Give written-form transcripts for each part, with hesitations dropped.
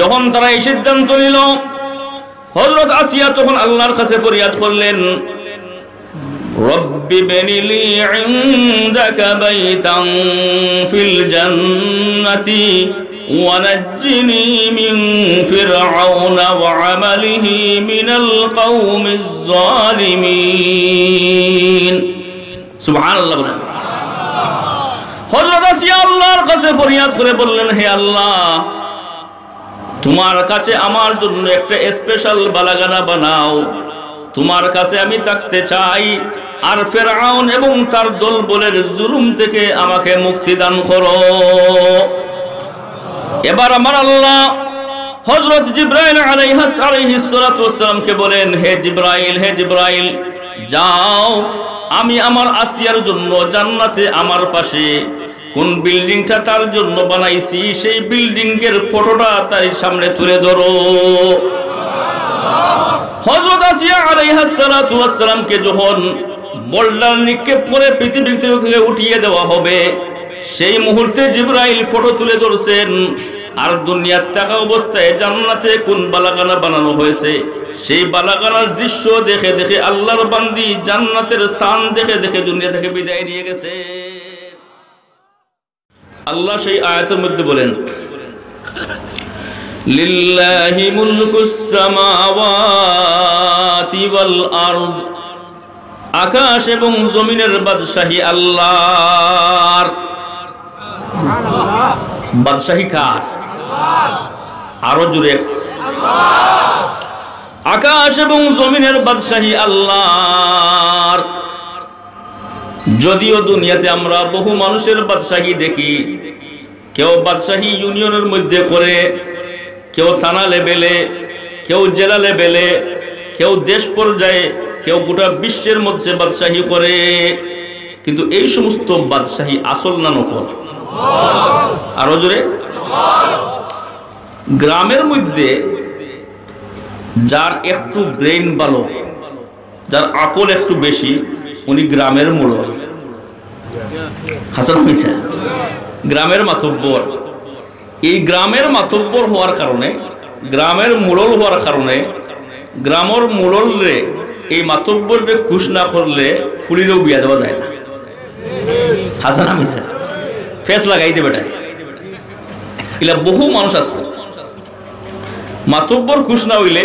যখন তারা এই সিদ্ধান্ত নিল, হযরত আসিয়া তখন আল্লাহর কাছে ফরিয়াদ করলেন, রব্বি বনিলি ইনদাকা বাইতান ফিল জান্নাতি ওয়া নাজ্জিনি মিন ফিরআউনা ওয়া আমালিহি মিনাল কওমিজ জালিমিন। সুবহানাল্লাহ বলেন। হযরত আসিয়া আল্লাহর কাছে ফরিয়াদ করে বললেন, হে আল্লাহ, তোমার কাছে আমার জন্য একটা স্পেশাল বালাগানা বানাও, তোমার কাছে আমি থাকতে চাই, আর ফিরআউন এবং তার দলবলের জুলুম থেকে আমাকে মুক্তি দান করো। এবার আমার আল্লাহ হযরত জিবরাইল আলাইহিস সালাতু ওয়াস সালামকে বলেন, হে জিবরাইল, যাও, আমি আমার আসিয়ার জন্য জান্নাতে আমার পাশে কোন বিল্ডিংটা তার জন্য বানাইছি সেই বিল্ডিং এর ফটোটা তার সামনে তুলে ধরো। হযরত আসিয়া আলাইহিস সালাতু ওয়াস সালামকে যখন বোল্ডার নিক্ষেপ করে পৃথিবী থেকে উঠিয়ে দেওয়া হবে, সেই মুহূর্তে জিবরাইল ফটো তুলে ধরছেন, আর দুনিয়ার থাকা অবস্থায় জান্নাতে কোন বালাগানা বানানো হয়েছে সেই বালাগানার দৃশ্য দেখে দেখে আল্লাহর বান্দি জান্নাতের স্থান দেখে দেখে দুনিয়া থেকে বিদায় নিয়ে গেছে। আল্লাহ সেই আয়াতের মধ্যে বলেন, লিল্লাহি মুলকুস সামাওয়াতি ওয়াল আরদ, আকাশ এবং জমিনের বাদশাহী আল্লাহর। বাদশাহী কার? আরো জোরে। আকাশ এবং জমিনের বাদশাহী আল্লাহর। যদিও দুনিয়াতে আমরা বহু মানুষের বাদশাহী দেখি, কেউ বাদশাহী ইউনিয়নের মধ্যে করে, কেউ থানা লেভেলে, কেউ জেলা লেভেলে, কেউ দেশ পর্যায়ে, কেউ গোটা বিশ্বের মধ্যে বাদশাহী করে, কিন্তু এই সমস্ত বাদশাহী আসল না নকল? আরো জোরে। গ্রামের মধ্যে যার একটু ব্রেইন ভালো, যার আকল একটু বেশি, উনি গ্রামের মুরল। হাসান মিসা গ্রামের মাতব্বর। এই গ্রামের মাতব্বর হওয়ার কারণে, গ্রামের মুরল হওয়ার কারণে, গ্রামের মুরল রে এই মাতব্বরকে খুশ না করলে ফুলিরেও বিয়া দেওয়া যায় না। হাসান মিসা ফেস লাগাই দেবে। এলা বহু মানুষ আছে, মাতব্বর খুশ না হইলে,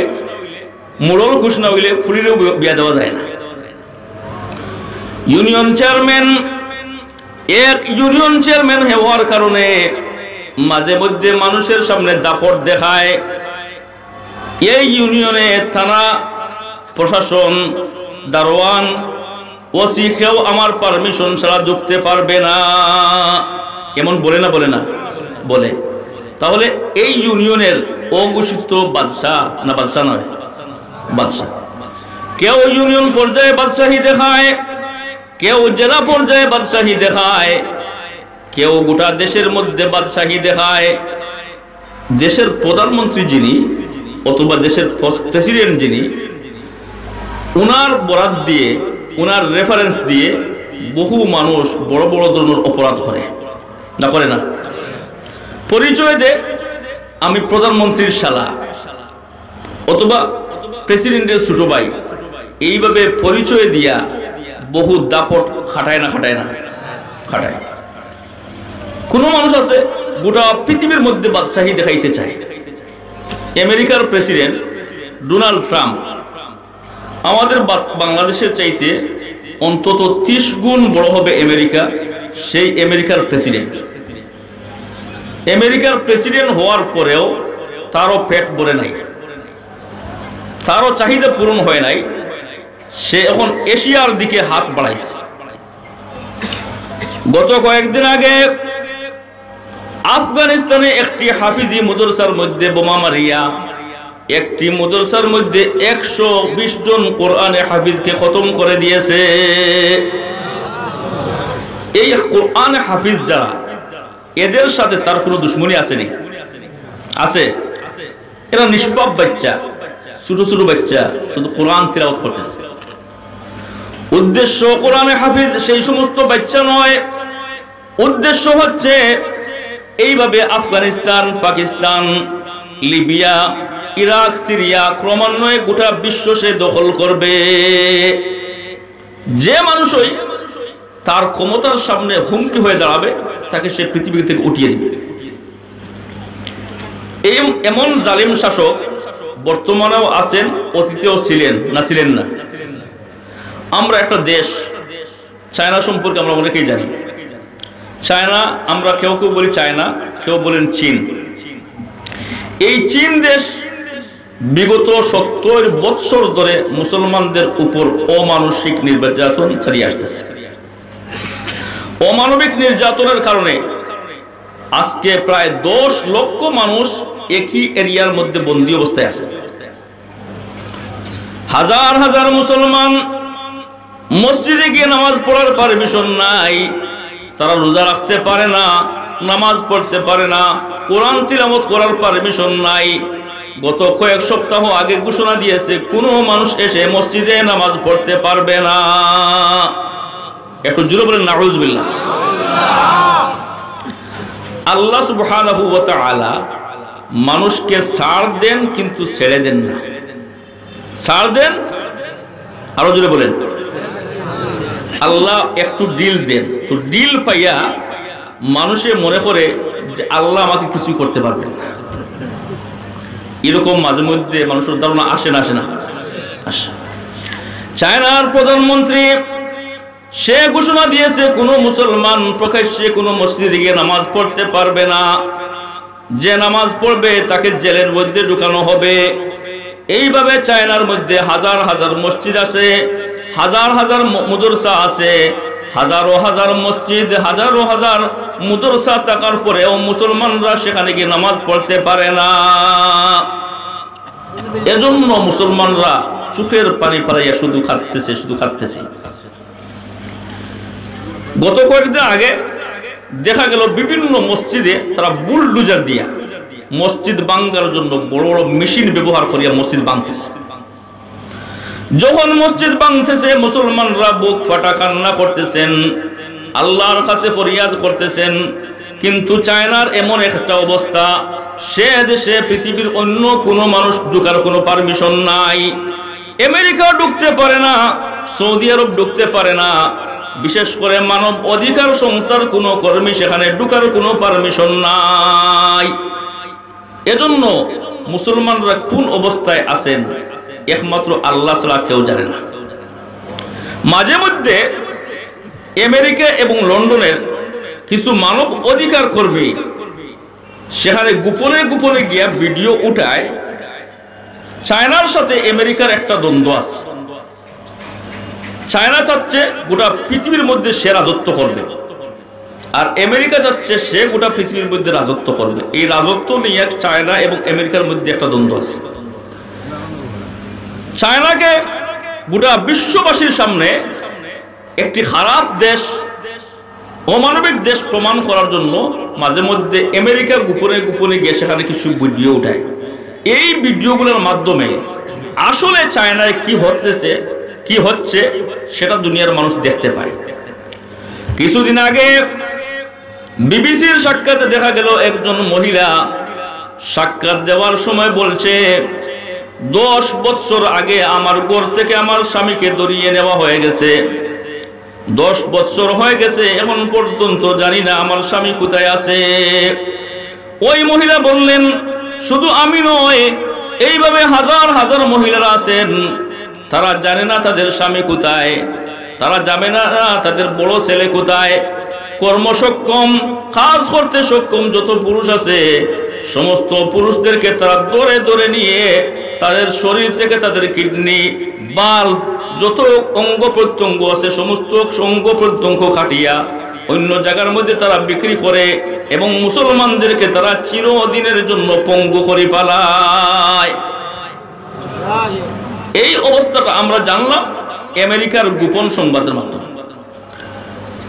মুরল খুশ না হইলে ফুলিরেও বিয়া দেওয়া যায় না। ইউনিয়ন চেয়ারম্যান, এক ইউনিয়ন চেয়ারম্যান হওয়ার কারণে মাঝে মধ্যে মানুষের সামনে দাপট দেখায়। এই ইউনিয়নে থানা প্রশাসন, দারোয়ান, ওসি কেউ আমার পারমিশন ছাড়া ঢুকতে পারবে না, এমন বলে না? বলে না? বলে। তাহলে এই ইউনিয়নের অঘোষিত বাদশাহ না? বাদশাহ নয়, বাদশাহ। কেউ ইউনিয়ন পর্যায়ে বাদশাহী দেখায়, কেউ জেলা পর্যায়ে বাদশাহী দেখায়, কেউ গোটা দেশের মধ্যে বাদশাহী দেখায়। দেশের প্রধানমন্ত্রী যিনি অথবা দেশের প্রেসিডেন্ট যিনি, উনার বরাত দিয়ে, উনার রেফারেন্স দিয়ে বহু মানুষ বড় বড় ধরনের অপরাধ করে না? করে না? পরিচয় দে আমি প্রধানমন্ত্রীর শালা অথবা প্রেসিডেন্টের ছোট ভাই, এইভাবে পরিচয় দিয়া বহু দাপট খাটায় না? খাটায় না? খাটায়। কোন মানুষ আছে গোটা পৃথিবীর মধ্যে বাদশাহী দেখাইতে চায়। আমেরিকার প্রেসিডেন্ট ডোনাল্ড ট্রাম্প আমাদের বাংলাদেশের চাইতে অন্তত 30 গুণ বড় হবে আমেরিকা, সেই আমেরিকার প্রেসিডেন্ট। আমেরিকার প্রেসিডেন্ট হওয়ার পরেও তারও পেট ভরে নাই, তারও চাহিদা পূরণ হয় নাই, সে এখন এশিয়ার দিকে হাত বাড়াইছে। গত কয়েকদিন আগে আফগানিস্তানে একটি হাফিজি মাদ্রাসার মধ্যে বোমা মারিয়া একটি মাদ্রাসার মধ্যে 120 জন কোরআনে হাফিজকে খতম করে দিয়েছে। এই কোরআনে হাফিজ যারা, এদের সাথে তার কোনো দুশ্মনী আসেনি? আছে। এরা নিষ্পাপ বাচ্চা, ছোট ছোট বাচ্চা, শুধু কোরআন তিলাওয়াত করতেছে। উদ্দেশ্য কোরআনে হাফিজ সেই সমস্ত বাচ্চা নয়, উদ্দেশ্য হচ্ছে এইভাবে Afghanistan, Pakistan, Libya, Iraq, Syria, ক্রমান্বয়ে গোটা বিশ্ব সে দখল করবে। যে মানুষই তার ক্ষমতার সামনে হুমকি হয়ে দাঁড়াবে তাকে সে পৃথিবী থেকে উঠিয়ে দিবে। এমন জালিম শাসক বর্তমানেও আছেন, অতীতেও ছিলেন, না ছিলেন না? আমরা একটা দেশ চায়না সম্পর্কে আমরা অনেকেই জানি। চায়না, আমরা কেউ কেউ বলি চায়না, কেউ বলেন চীন। এই চীন দেশ বিগত 70 বৎসর ধরে মুসলমানদের উপর অমানসিক নির্যাতন চালিয়ে আসতেছে। অমানবিক নির্যাতনের কারণে আজকে প্রায় 10 লক্ষ মানুষ একই এরিয়ার মধ্যে বন্দী অবস্থায় আছে। হাজার হাজার মুসলমান মসজিদে গিয়ে নামাজ পড়ার পারমিশন নাই, তারা রোজা রাখতে পারে না, নামাজ পড়তে পারে না, কোরআন তিলাওয়াত করার পারমিশন নাই। গত কয়েক সপ্তাহ আগে ঘোষণা দিয়েছে কোনো মানুষ এসে মসজিদে নামাজ পড়তে পারবে না। একটু জোরে বলেন নাউযুবিল্লাহ। আল্লাহ সুবহানাহু ওয়া তাআলা মানুষকে ছাড় দেন কিন্তু ছেড়ে দেন না। ছাড় দেন, আরো জোরে বলেন। আল্লাহ একটু ডিল দেন, তো ডিল পাইয়া মানুষে মনে করে যে আল্লাহ আমাকে কিছু করতে পারবেন না। এরকম মাঝে মধ্যে মানুষের ধারণা আসে না? আসে। চায়নার প্রধানমন্ত্রী সে ঘোষণা দিয়েছে কোনো মুসলমান প্রকাশ্যে কোনো মসজিদে গিয়ে নামাজ পড়তে পারবে না। যে নামাজ পড়বে তাকে জেলের মধ্যে ঢুকানো হবে। এইভাবে চায়নার মধ্যে হাজার হাজার মসজিদ আছে, হাজার হাজার মাদ্রাসা আছে, হাজারো হাজার মসজিদ, হাজারো হাজার মাদ্রাসা থাকার পরেও মুসলমানরা সেখানে গিয়ে নামাজ পড়তে পারে না। এজন্য মুসলমানরা চোখের পানি পাড়াইয়া শুধু খাচ্ছে। গত কয়েকদিন আগে দেখা গেল বিভিন্ন মসজিদে তারা বুলডোজার দিয়া মসজিদ ভাঙার জন্য বড় বড় মেশিন ব্যবহার করিয়া মসজিদ ভাঙতেছে। যখন মসজিদ ভাঙতেছে মুসলমানরা বুক ফাটা কান্না করতেছেন, আল্লাহর কাছে ফরিয়াদ করতেছেন। কিন্তু চায়নার এমন একটা অবস্থা, সে দেশে পৃথিবীর অন্য কোনো মানুষ ঢুকার কোনো পারমিশন নাই। আমেরিকা ঢুকতে পারে না, সৌদি আরব ঢুকতে পারে না, বিশেষ করে মানব অধিকার সংস্থার কোনো কর্মী সেখানে ঢুকার কোনো পারমিশন নাই। এজন্য মুসলমানরা কোন অবস্থায় আছেন একমাত্র আল্লাহ ছাড়া কেউ জানে না। মাঝে মধ্যে আমেরিকা এবং লন্ডনের কিছু মানব অধিকার কর্মী সেখানে গোপনে গোপনে গিয়া ভিডিও উঠায়। চায়নার সাথে আমেরিকার একটা দ্বন্দ্ব আছে। চায়না চাচ্ছে গোটা পৃথিবীর মধ্যে সে রাজত্ব করবে, আর আমেরিকা চাচ্ছে সে গোটা পৃথিবীর মধ্যে রাজত্ব করবে। এই রাজত্ব নিয়ে চায়না এবং আমেরিকার মধ্যে একটা দ্বন্দ্ব আছে। চায়নাকে গোটা বিশ্ববাসীর সামনে একটি খারাপ দেশ, অমানবিক দেশ প্রমাণ করার জন্য মাঝে মধ্যে আমেরিকা গোপনে গোপনে গিয়ে সেখানে কিছু ভিডিও উঠায়। এই ভিডিওগুলোর মাধ্যমে আসলে চায়নায় কি হচ্ছে সেটা দুনিয়ার মানুষ দেখতে পায়। কিছুদিন আগে বিবিসির সাক্ষাতে দেখা গেল একজন মহিলা সাক্ষাৎ দেওয়ার সময় বলছে, 10 বছর আগে আমার ঘর থেকে আমার স্বামীকে ধরিয়ে নেওয়া হয়ে গেছে। 10 বছর হয়ে গেছে, এখন পর্যন্ত জানি না আমার স্বামী কোথায় আছে। ওই মহিলা বললেন, শুধু আমি নয়, এইভাবে হাজার হাজার মহিলারা আছেন, তারা জানে না তাদের স্বামী কোথায়, তারা জানে না তাদের বড় ছেলে কোথায়। কর্মসক্ষম, কাজ করতে সক্ষম যত পুরুষ আছে সমস্ত পুরুষদেরকে তারা ধরে ধরে নিয়ে তাদের শরীর থেকে তাদের কিডনি, বাল্ব, যত অঙ্গ প্রত্যঙ্গ আছে সমস্ত অঙ্গ প্রত্যঙ্গ কাটিয়া অন্য জায়গার মধ্যে তারা বিক্রি করে এবং মুসলমানদেরকে তারা চিরদিনের জন্য পঙ্গু করে পালায়। এই অবস্থাটা আমরা জানলাম আমেরিকার গোপন সংবাদের মাধ্যমে।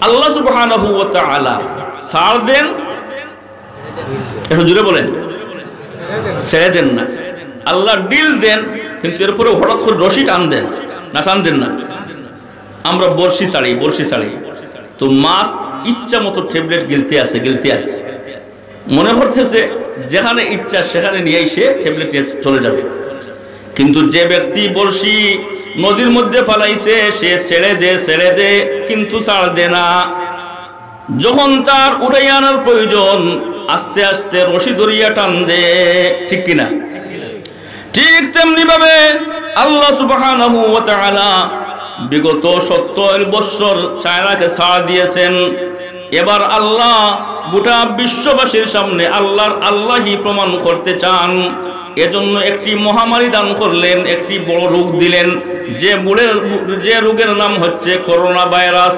আল্লাহ সুবহানাহু ওয়া তাআলা ছাড় দেন, একটু জোরে বলেন, ছেড়ে দেন না। আল্লাহ ডিল দেন, কিন্তু এরপরে হঠাৎ করে রশি টান দেন না। আমরা বর্ষি ছাড়ি তো মাছ ইচ্ছা মতো ট্যাবলেট গিলতে আছে, মনে করতেছে যেখানে ইচ্ছা সেখানে নিয়ে এসে ট্যাবলেট নিয়ে চলে যাবে। কিন্তু যে ব্যক্তি বলছি নদীর মধ্যে ফালাইছে সে ছেড়ে দে কিন্তু ছাড় দে না। যখন তার উড়াই আনার প্রয়োজন আস্তে আস্তে রশি ধরিয়া টান দে, ঠিক কিনা? ঠিক তেমনি ভাবে আল্লাহ সুবহানাহু ওয়া তাআলা বিগত 70 বছর চায়নাকে ছাড় দিয়েছেন। এবার আল্লাহ গোটা বিশ্ববাসীর সামনে আল্লাহই প্রমাণ করতে চান, এজন্য একটি মহামারী দান করলেন, একটি বড় রোগ দিলেন, যে রোগের নাম হচ্ছে করোনা ভাইরাস।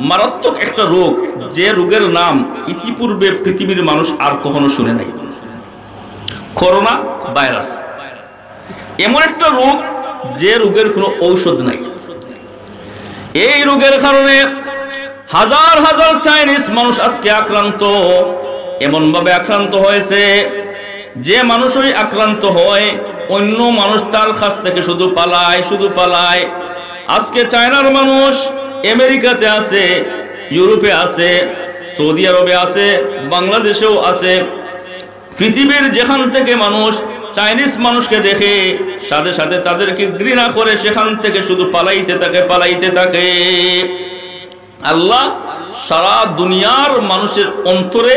মারাত্মক একটা রোগ, যে রোগের নাম ইতিপূর্বে পৃথিবীর মানুষ আর কখনো শুনে নাই। করোনা ভাইরাস এমন একটা রোগ যে রোগের কোনো ঔষধ নাই। এই রোগের কারণে হাজার হাজার চাইনিজ মানুষ আজকে আক্রান্ত। এমন ভাবে আক্রান্ত হয়েছে যে মানুষই আক্রান্ত হয় অন্য মানুষ তার কাছ থেকে শুধু পালায়। আজকে চায়নার মানুষ আমেরিকাতে আছে, ইউরোপে আছে, সৌদি আরবে আছে, বাংলাদেশেও আছে। পৃথিবীর যেখান থেকে মানুষ চাইনিজ মানুষকে দেখে সাথে সাথে তাদেরকে ঘৃণা করে সেখান থেকে শুধু পালাইতে থাকে। আল্লাহ সারা দুনিয়ার মানুষের অন্তরে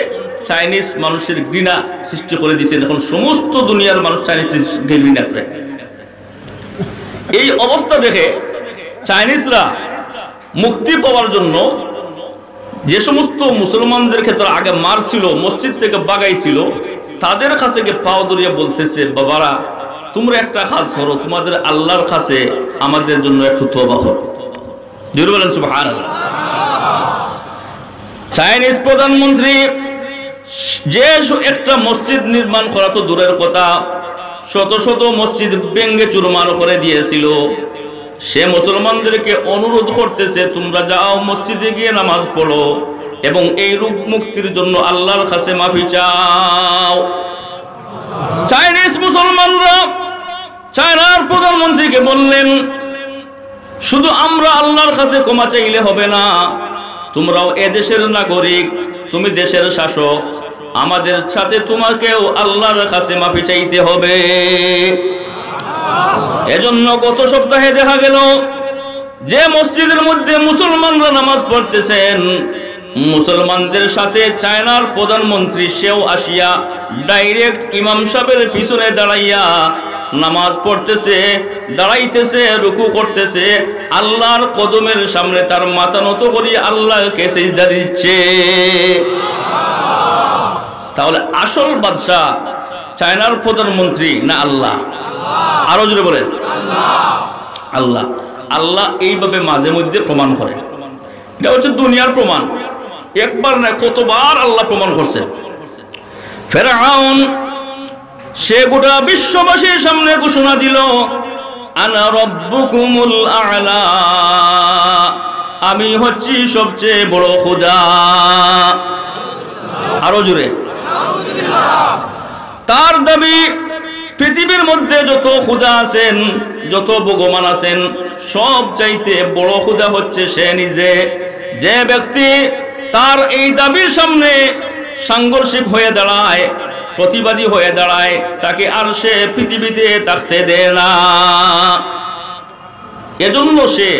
চাইনিজ মানুষের ঘৃণা সৃষ্টি করে দিয়েছেন। এখন সমস্ত দুনিয়ার মানুষ চাইনিজকে ঘৃণা করে। এই অবস্থা দেখে চাইনিজরা মুক্তি পাওয়ার জন্য যে সমস্ত মুসলমানদেরকে তারা আগে মারছিল, মসজিদ থেকে বাগাইছিল, তাদের কাছে গিয়ে পাও ধরিয়া বলতেছে, বাবারা তোমরা একটা কাজ করো, তোমাদের আল্লাহর কাছে আমাদের জন্য একটু তওবা করো। জোরে বলেন সুবহানাল্লাহ। চাইনিজ প্রধানমন্ত্রী যে একটা মসজিদ নির্মাণ করা তো দূরের কথা, শত শত মসজিদ ভেঙে চুরমার করে দিয়েছিল। সে মুসলমানদেরকে অনুরোধ করতেছে, তোমরা যাও মসজিদে গিয়ে নামাজ পড়ো এবং এই রোগ মুক্তির জন্য আল্লাহর কাছে মাফি চাও। চাইনিজ মুসলমানরা চায়নার প্রধানমন্ত্রীকে বললেন, শুধু আমরা আল্লাহর কাছে ক্ষমা চাইলে হবে না, তোমরাও এদেশের নাগরিক, তুমি দেশের শাসক, আমাদের সাথে তোমাকেও আল্লাহর কাছে মাফি চাইতে হবে। এজন্য গত সপ্তাহে দেখা গেল যে মসজিদের মধ্যে মুসলমানরা নামাজ পড়তেছেন, মুসলমানদের সাথে চায়নার প্রধানমন্ত্রী সেও আসিয়া ডাইরেক্ট ইমাম সাহেবের পিছনে দাঁড়াইয়া নামাজ পড়তেছে, দাঁড়াইতেছে, রুকু করতেছে, আল্লাহর কদমের সামনে তার মাথা নত করিয়া আল্লাহকে সিজদা দিচ্ছে। তাহলে আসল বাদশা চায়নার প্রধানমন্ত্রী না আল্লাহ? আরো জোরে বলেন আল্লাহ। আল্লাহ এইভাবে মাঝে মধ্যে প্রমাণ করে। এটা হচ্ছে দুনিয়ার প্রমাণ, একবার না কতবার আল্লাহ প্রমাণ করছে। ফেরাউন সে গোটা বিশ্ববাসীর সামনে ঘোষণা দিল, আনা রব্বুকুমুল আ'লা, আমি হচ্ছি সবচেয়ে বড় খোদা। আরো জোরে। তার দাবি পৃথিবীর মধ্যে যত খোদা আছেন, যত ভগবান আছেন, সব চাইতে বড় খোদা হচ্ছে সে নিজে। যে ব্যক্তি তার এই দাবির সামনে সাংঘর্ষিক হয়ে দাঁড়ায়, প্রতিবাদী হয়ে দাঁড়ায়, তাকে আর সে পৃথিবীতে থাকতে দেয় না। এজন্য সে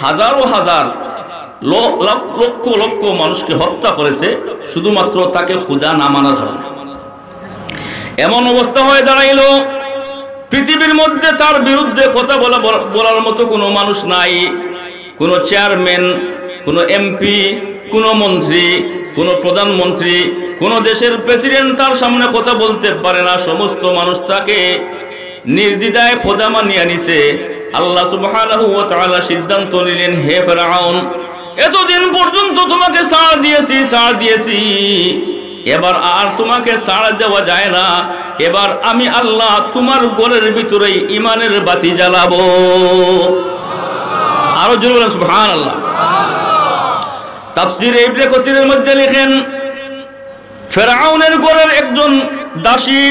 হাজারো হাজার লক্ষ লক্ষ মানুষকে হত্যা করেছে শুধুমাত্র তাকে খোদা না মানার কারণে। এমন অবস্থা হয়ে দাঁড়াইল পৃথিবীর মধ্যে তার বিরুদ্ধে কথা বলার মতো কোনো মানুষ নাই। কোনো চেয়ারম্যান, কোনো এমপি, কোনো মন্ত্রী, কোনো প্রধানমন্ত্রী, কোনো দেশের প্রেসিডেন্ট তার সামনে কথা বলতে পারে না। সমস্ত মানুষ তাকে নির্দ্বিধায় খোদা মানিয়ে নিছে। আল্লাহ সুবহানাহু ওয়া তাআলা সিদ্ধান্ত নিলেন, হে ফেরাউন, এতদিন পর্যন্ত তোমাকে ছাড় দিয়েছি, এবার আর তোমাকে ছাড় দেওয়া যায় না। এবার আমি আল্লাহ তোমার ঘরের ভিতরেই ঈমানের বাতি জ্বালাবো। আরো জোরে বলেন সুবহানাল্লাহ। তাফসীর ইবনে কাসীরের মধ্যে লেখেন, ফেরাউনের ঘরের একজন দাসী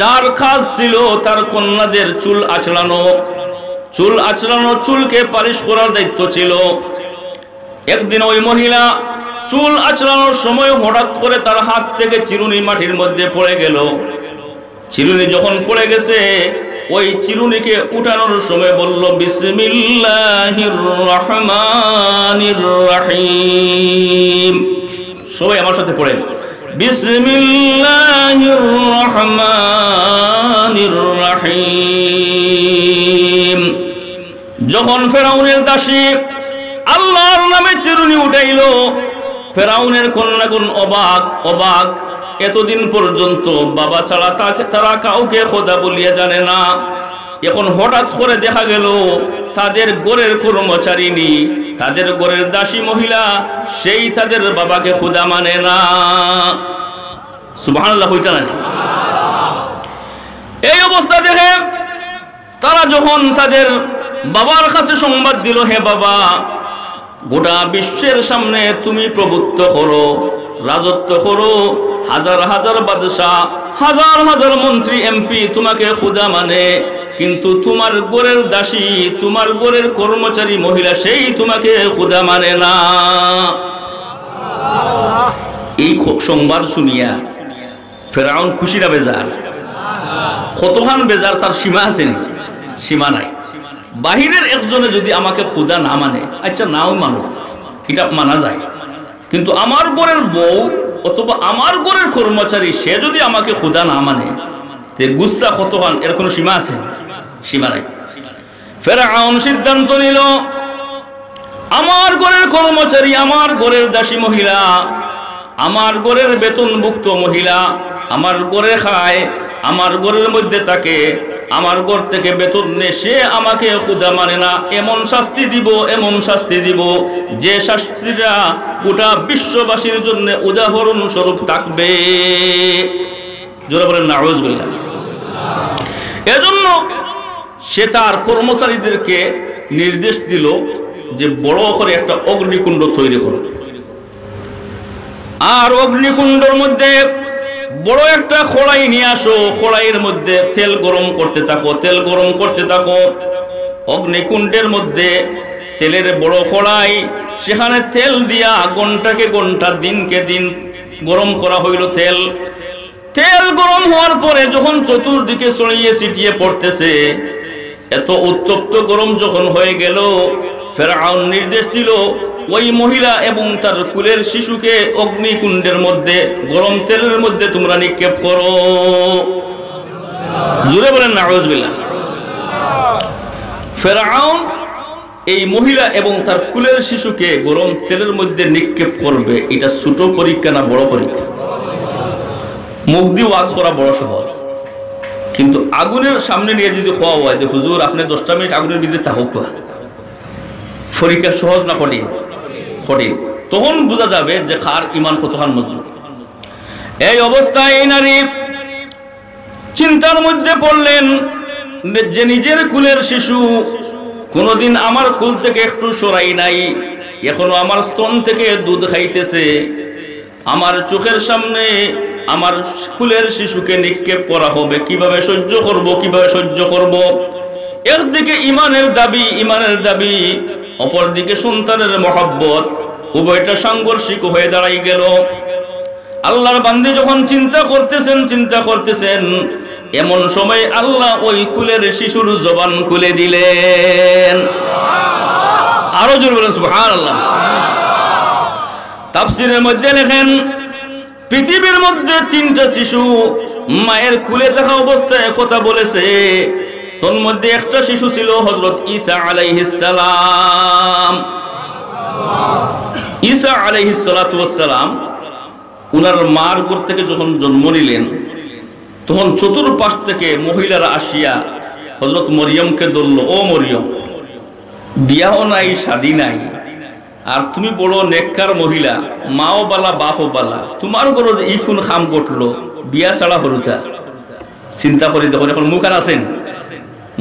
যার কাজ ছিল তার কন্যাদের চুল আঁচড়ানো, চুলকে পালিশ করার দায়িত্ব ছিল। একদিন ওই মহিলা চুল আঁচড়ানোর সময় হঠাৎ করে তার হাত থেকে চিরুনি মাটির মধ্যে পড়ে গেল। চিরুনি যখন পড়ে গেছে, ওই চিরুনিকে উঠানোর সময় বলল বিসমিল্লাহির রহমানির রহিম। সবাই আমার সাথে পড়েন, বিসমিল্লাহির রহমানির রহিম। যখন ফেরাউনের দাসী আল্লাহর নামে চিরুনি উঠাইল, ফেরাউনের কন্যাগণ অবাক অবাক। এতদিন পর্যন্ত বাবা ছাড়া তারা কাউকে খোদা বলিয়া জানে না। এখন হঠাৎ করে দেখা গেল তাদের ঘরের কর্মচারিণী, তাদের ঘরের দাসী মহিলা, সেই তাদের বাবাকে খোদা মানে না। সুবহানাল্লাহ হইতা না? এই অবস্থা দেখে তারা যখন তাদের বাবার কাছে সংবাদ দিল, হে বাবা, গোটা বিশ্বের সামনে তুমি প্রভুত্ব করো, রাজত্ব করো, হাজার হাজার বাদশাহ, হাজার হাজার মন্ত্রী এমপি তোমাকে খোদা মানে, কিন্তু তোমার ঘরের দাসী, তোমার ঘরের কর্মচারী মহিলা, সেই তোমাকে খোদা মানে না। এই সংবাদ শুনিয়া ফেরাউন খুশি না বেজার? কতখান বেজার, তার সীমা আছে? সীমা নাই। বাহিরের একজনে যদি আমাকে খোদা না মানে, আচ্ছা নাও মানুষ, এটা মানা যায়, কিন্তু আমার ঘরের বউ অথবা আমার ঘরের কর্মচারী, সে যদি আমাকে খোদা না মানে, তে গুসা কতখান, এর কোনো সীমা আছে? সীমা নাই। ফেরাউন সিদ্ধান্ত নিল, আমার ঘরের কর্মচারী, আমার ঘরের দাসী মহিলা, আমার ঘরের বেতনভুক্ত মহিলা, আমার ঘরে খায়, আমার ঘরের মধ্যে থাকে, আমার ঘর থেকে বেতন নেই, সে আমাকে খোদা মানে না। এমন শাস্তি দিব, এমন শাস্তি দিব, যে শাস্তিটা গোটা বিশ্ববাসীর জন্য উদাহরণ স্বরূপ থাকবে। জোরে বলেন নাউযুবিল্লাহ। এজন্য সে তার কর্মচারীদেরকে নির্দেশ দিল যে বড় করে একটা অগ্নিকুণ্ড তৈরি করো, আর অগ্নিকুণ্ডের মধ্যে বড় একটা কড়াই নিয়ে আসো, কড়াইয়ের মধ্যে তেল গরম করতে থাকো, তেল গরম করতে থাকো। অগ্নিকুণ্ডের মধ্যে তেলের বড় কড়াই, সেখানে তেল দিয়া ঘন্টাকে ঘন্টা, দিনকে দিন গরম করা হইল তেল। তেল গরম হওয়ার পরে যখন চতুর্দিকে ছড়িয়ে ছিটিয়ে পড়তেছে, এত উত্তপ্ত গরম যখন হয়ে গেল, ফেরাউন নির্দেশ দিল ওই মহিলা এবং তার কুলের শিশুকে অগ্নিকুণ্ডের মধ্যে গরম তেলের মধ্যে তোমরা নিক্ষেপ করো। জোরে বলেন নাউযুবিল্লাহ। ফেরাউন এই মহিলা এবং তার কুলের শিশুকে গরম তেলের মধ্যে নিক্ষেপ করবে, এটা ছোট পরীক্ষা না বড় পরীক্ষা? মুখ দিয়ে ওয়াজ করা বড় সহজ, কিন্তু আগুনের সামনে নিয়ে যদি খোয়া হয় যে হুজুর আপনি 10টা মিনিট আগুনের ভিতরে থাকুক, পরীক্ষা সহজ না কঠিন? কঠিন। তখন বোঝা যাবে যে কার ইমান কতখান মজবুত। এই অবস্থায় এই নারী চিন্তার মধ্যে পড়লেন যে নিজের কুলের শিশু কোনোদিন আমার কুল থেকে একটু সরাই নাই, এখনো আমার স্তন থেকে দুধ খাইতেছে, আমার চোখের সামনে আমার কুলের শিশুকে নিক্ষেপ করা হবে, কিভাবে সহ্য করব, কিভাবে সহ্য করব? একদিকে ইমানের দাবি, ইমানের দাবি, অপরদিকে সন্তানের মহব্বত, উভয়টা সাংঘর্ষিক হয়ে দাঁড়াই গেল। আল্লাহর বান্দী যখন চিন্তা করতেছেন, এমন সময় আল্লাহ ওই কুলের শিশুর জবান খুলে দিলেন। আরো জোরে বলেন সুবহানাল্লাহ। তাফসীরের মধ্যে লেখেন, পৃথিবীর মধ্যে 3টা শিশু মায়ের কুলে থাকা অবস্থায় কথা বলেছে, তোর মধ্যে একটা শিশু ছিল হযরত ঈসা আলাইহিস সালাম। ঈসা আলাইহিস সালাতু ওয়াস সালাম উনার মার ঘর থেকে যখন জন্ম নিলেন, তখন চতুর্পাশ থেকে মহিলারা আসিয়া হযরত মরিয়মকে ধরল, ও মরিয়ম, বিয়াও নাই, শাদী নাই, আর তুমি বড় নেককার মহিলা, মাও বালা বাপও বালা, তোমার ঘরে যে ই কোন খাম ঘটলো, বিয়া ছাড়া হরুতা। চিন্তা করি দেখুন, এখন মুখ আর আছেন?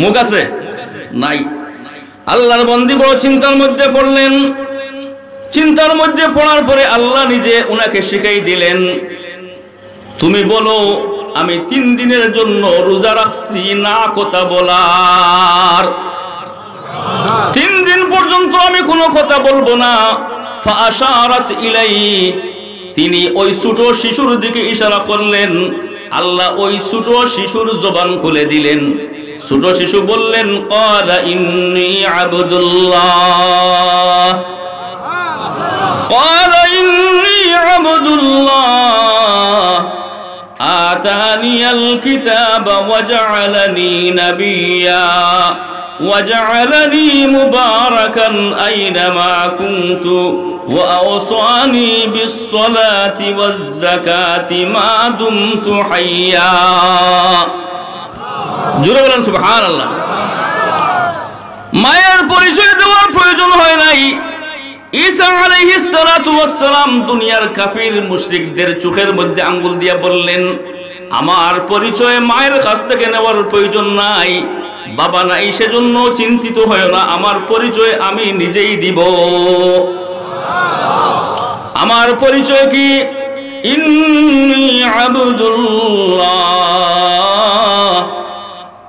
মুখ আছে? নাই। আল্লাহর বান্দী বড় চিন্তার মধ্যে পড়লেন। চিন্তার মধ্যে পড়ার পরে আল্লাহ নিজে উনাকে শিখাই দিলেন, তুমি বলো আমি 3 দিনের জন্য রোজা রাখছি না কথা বলার, 3 দিন পর্যন্ত আমি কোনো কথা বলবো না। ফাআশারাত ইলাইহি, তিনি ওই ছোট শিশুর দিকে ইশারা করলেন। আল্লাহ ওই ছোট শিশুর জবান খুলে দিলেন। ছোট শিশু বললেন, ক্বালা ইন্নী আবদুল্লাহ, ক্বালা ইন্নী আবদুল্লাহ আতানিয়াল কিতাবা ওয়া জাআলানি নাবিয়্যা ওয়া জাআলানি মুবারাকান আইনামা কুনতু ওয়া আওসানি বিস-সালাতি ওয়াজ-যাকাতি মা দুমতু হাইয়্যা। জোরে বলেন সুবহানাল্লাহ। মায়ের পরিচয় দেওয়ার প্রয়োজন হয় নাই। ঈসা আলাইহিস সালাতু ওয়াস সালাম দুনিয়ার কাফির মুশরিকদের চোখের মধ্যে আঙ্গুল দিয়ে বললেন, আমার পরিচয় মায়ের কাছ থেকে নেওয়ার প্রয়োজন নাই, বাবা নাই সেজন্য চিন্তিত হয় না, আমার পরিচয় আমি নিজেই দিব। আমার পরিচয় কি? ইন্নী আবদুল্লাহ,